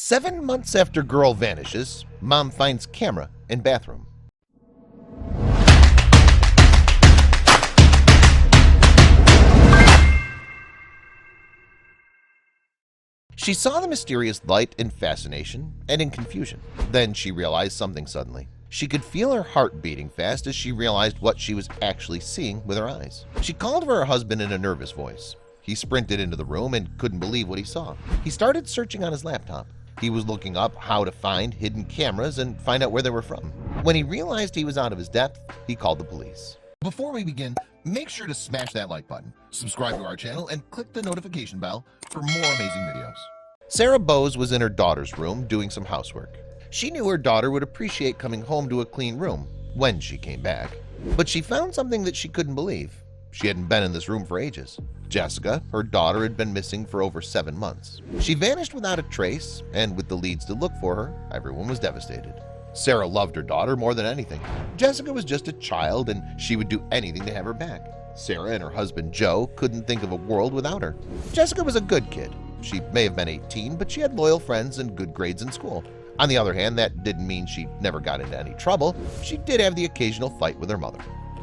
7 months after girl vanishes, mom finds camera in bathroom. She saw the mysterious light in fascination and in confusion. Then she realized something suddenly. She could feel her heart beating fast as she realized what she was actually seeing with her eyes. She called for her husband in a nervous voice. He sprinted into the room and couldn't believe what he saw. He started searching on his laptop. He was looking up how to find hidden cameras and find out where they were from. When he realized he was out of his depth, he called the police. Before we begin, make sure to smash that like button, subscribe to our channel, and click the notification bell for more amazing videos. Sarah Bowes was in her daughter's room doing some housework. She knew her daughter would appreciate coming home to a clean room when she came back. But she found something that she couldn't believe. She hadn't been in this room for ages. Jessica, her daughter, had been missing for over 7 months. She vanished without a trace, and with the leads to look for her, everyone was devastated. Sarah loved her daughter more than anything. Jessica was just a child, and she would do anything to have her back. Sarah and her husband Joe couldn't think of a world without her. Jessica was a good kid. She may have been 18, but she had loyal friends and good grades in school. On the other hand, that didn't mean she never got into any trouble. She did have the occasional fight with her mother.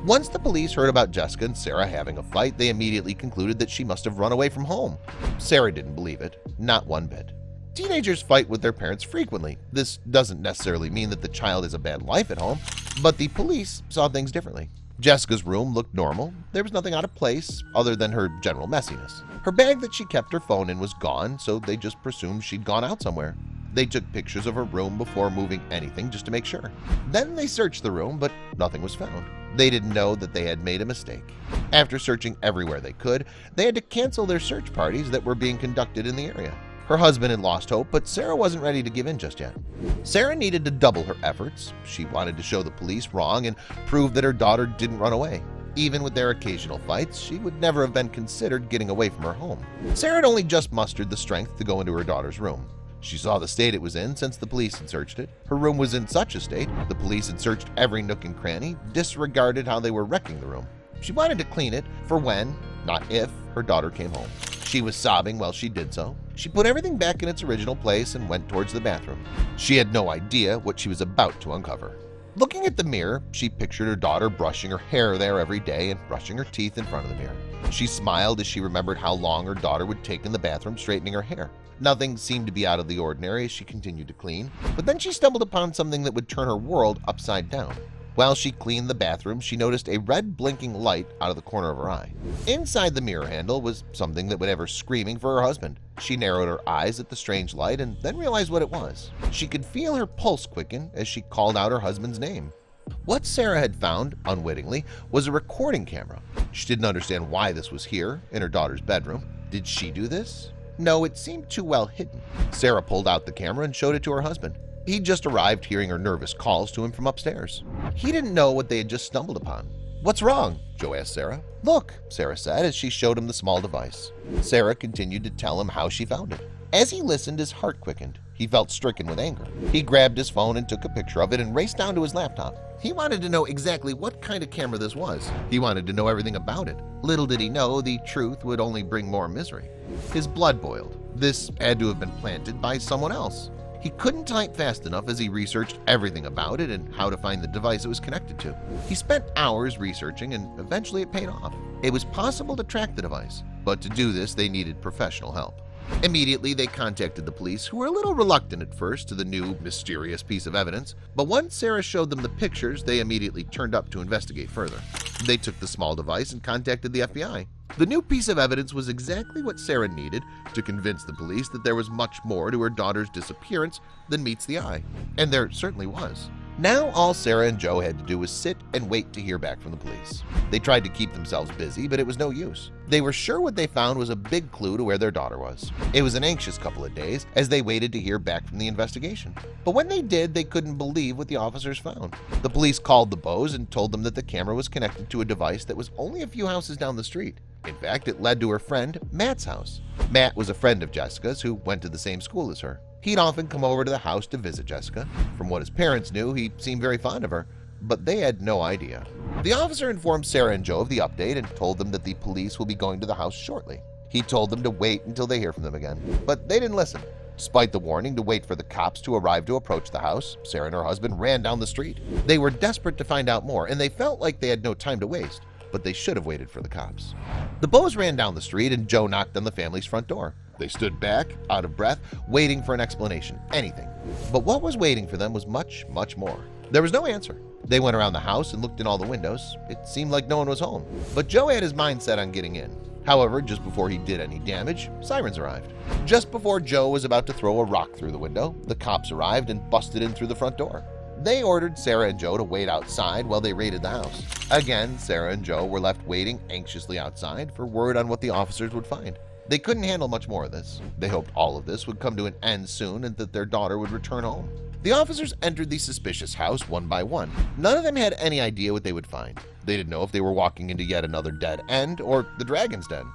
Once the police heard about Jessica and Sarah having a fight, they immediately concluded that she must have run away from home. Sarah didn't believe it, not one bit. Teenagers fight with their parents frequently. This doesn't necessarily mean that the child has a bad life at home, but the police saw things differently. Jessica's room looked normal. There was nothing out of place other than her general messiness. Her bag that she kept her phone in was gone, so they just presumed she'd gone out somewhere. They took pictures of her room before moving anything just to make sure. Then they searched the room, but nothing was found. They didn't know that they had made a mistake. After searching everywhere they could, they had to cancel their search parties that were being conducted in the area. Her husband had lost hope, but Sarah wasn't ready to give in just yet. Sarah needed to double her efforts. She wanted to show the police wrong and prove that her daughter didn't run away. Even with their occasional fights, she would never have been considered getting away from her home. Sarah had only just mustered the strength to go into her daughter's room. She saw the state it was in since the police had searched it. Her room was in such a state, the police had searched every nook and cranny, disregarded how they were wrecking the room. She wanted to clean it for when, not if, her daughter came home. She was sobbing while she did so. She put everything back in its original place and went towards the bathroom. She had no idea what she was about to uncover. Looking at the mirror, she pictured her daughter brushing her hair there every day and brushing her teeth in front of the mirror. She smiled as she remembered how long her daughter would take in the bathroom straightening her hair. Nothing seemed to be out of the ordinary as she continued to clean, but then she stumbled upon something that would turn her world upside down. While she cleaned the bathroom, she noticed a red blinking light out of the corner of her eye. Inside the mirror handle was something that would have her screaming for her husband. She narrowed her eyes at the strange light and then realized what it was. She could feel her pulse quicken as she called out her husband's name. What Sarah had found, unwittingly, was a recording camera. She didn't understand why this was here, in her daughter's bedroom. Did she do this? No, it seemed too well hidden. Sarah pulled out the camera and showed it to her husband. He'd just arrived hearing her nervous calls to him from upstairs. He didn't know what they had just stumbled upon. "What's wrong?" Joe asked Sarah. "Look," Sarah said as she showed him the small device. Sarah continued to tell him how she found it. As he listened, his heart quickened. He felt stricken with anger. He grabbed his phone and took a picture of it and raced down to his laptop. He wanted to know exactly what kind of camera this was. He wanted to know everything about it. Little did he know the truth would only bring more misery. His blood boiled. This had to have been planted by someone else. He couldn't type fast enough as he researched everything about it and how to find the device it was connected to. He spent hours researching and eventually it paid off. It was possible to track the device, but to do this they needed professional help. Immediately they contacted the police, who were a little reluctant at first to the new mysterious piece of evidence, but once Sarah showed them the pictures, they immediately turned up to investigate further. They took the small device and contacted the FBI. The new piece of evidence was exactly what Sarah needed to convince the police that there was much more to her daughter's disappearance than meets the eye. And there certainly was. Now all Sarah and Joe had to do was sit and wait to hear back from the police. They tried to keep themselves busy, but it was no use. They were sure what they found was a big clue to where their daughter was. It was an anxious couple of days as they waited to hear back from the investigation. But when they did, they couldn't believe what the officers found. The police called the Bowes and told them that the camera was connected to a device that was only a few houses down the street. In fact, it led to her friend Matt's house. Matt was a friend of Jessica's who went to the same school as her. He'd often come over to the house to visit Jessica. From what his parents knew, he seemed very fond of her, but they had no idea. The officer informed Sarah and Joe of the update and told them that the police will be going to the house shortly. He told them to wait until they hear from them again, but they didn't listen. Despite the warning to wait for the cops to arrive to approach the house, Sarah and her husband ran down the street. They were desperate to find out more, and they felt like they had no time to waste, but they should have waited for the cops. The Bows ran down the street, and Joe knocked on the family's front door. They stood back, out of breath, waiting for an explanation, anything. But what was waiting for them was much, much more. There was no answer. They went around the house and looked in all the windows. It seemed like no one was home, but Joe had his mind set on getting in. However, just before he did any damage, sirens arrived. Just before Joe was about to throw a rock through the window, the cops arrived and busted in through the front door. They ordered Sarah and Joe to wait outside while they raided the house. Again, Sarah and Joe were left waiting anxiously outside for word on what the officers would find. They couldn't handle much more of this. They hoped all of this would come to an end soon and that their daughter would return home. The officers entered the suspicious house one by one. None of them had any idea what they would find. They didn't know if they were walking into yet another dead end or the dragon's den.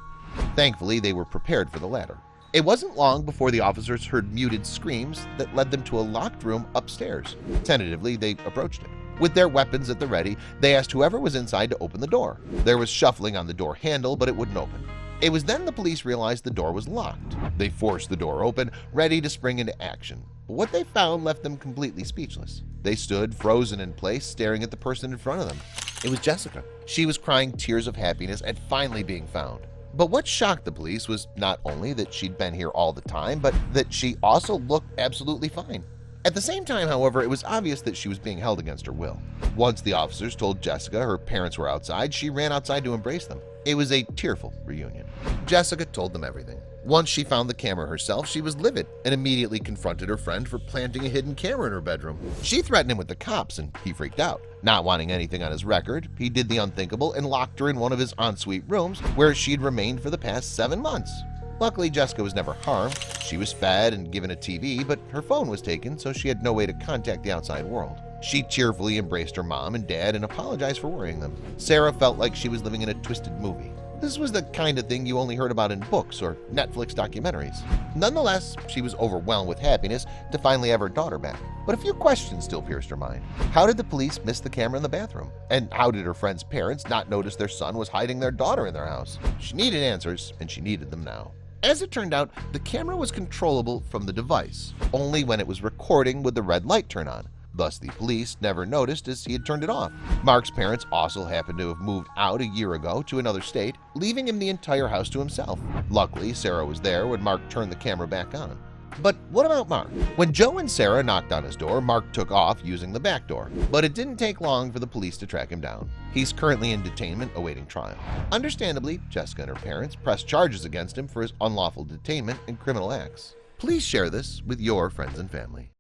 Thankfully, they were prepared for the latter. It wasn't long before the officers heard muted screams that led them to a locked room upstairs. Tentatively, they approached it. With their weapons at the ready, they asked whoever was inside to open the door. There was shuffling on the door handle, but it wouldn't open. It was then the police realized the door was locked. They forced the door open, ready to spring into action. But what they found left them completely speechless. They stood frozen in place, staring at the person in front of them. It was Jessica. She was crying tears of happiness at finally being found. But what shocked the police was not only that she'd been here all the time, but that she also looked absolutely fine. At the same time, however, it was obvious that she was being held against her will. Once the officers told Jessica her parents were outside, she ran outside to embrace them. It was a tearful reunion. Jessica told them everything. Once she found the camera herself, she was livid and immediately confronted her friend for planting a hidden camera in her bedroom. She threatened him with the cops and he freaked out. Not wanting anything on his record, he did the unthinkable and locked her in one of his ensuite rooms where she'd remained for the past 7 months. Luckily, Jessica was never harmed. She was fed and given a TV, but her phone was taken, so she had no way to contact the outside world. She cheerfully embraced her mom and dad and apologized for worrying them. Sarah felt like she was living in a twisted movie. This was the kind of thing you only heard about in books or Netflix documentaries. Nonetheless, she was overwhelmed with happiness to finally have her daughter back. But a few questions still pierced her mind. How did the police miss the camera in the bathroom? And how did her friend's parents not notice their son was hiding their daughter in their house? She needed answers, and she needed them now. As it turned out, the camera was controllable from the device, only when it was recording would the red light turn on. Thus, the police never noticed as he had turned it off. Mark's parents also happened to have moved out a year ago to another state, leaving him the entire house to himself. Luckily, Sarah was there when Mark turned the camera back on. But what about Mark? When Joe and Sarah knocked on his door, Mark took off using the back door. But it didn't take long for the police to track him down. He's currently in detainment awaiting trial. Understandably, Jessica and her parents pressed charges against him for his unlawful detainment and criminal acts. Please share this with your friends and family.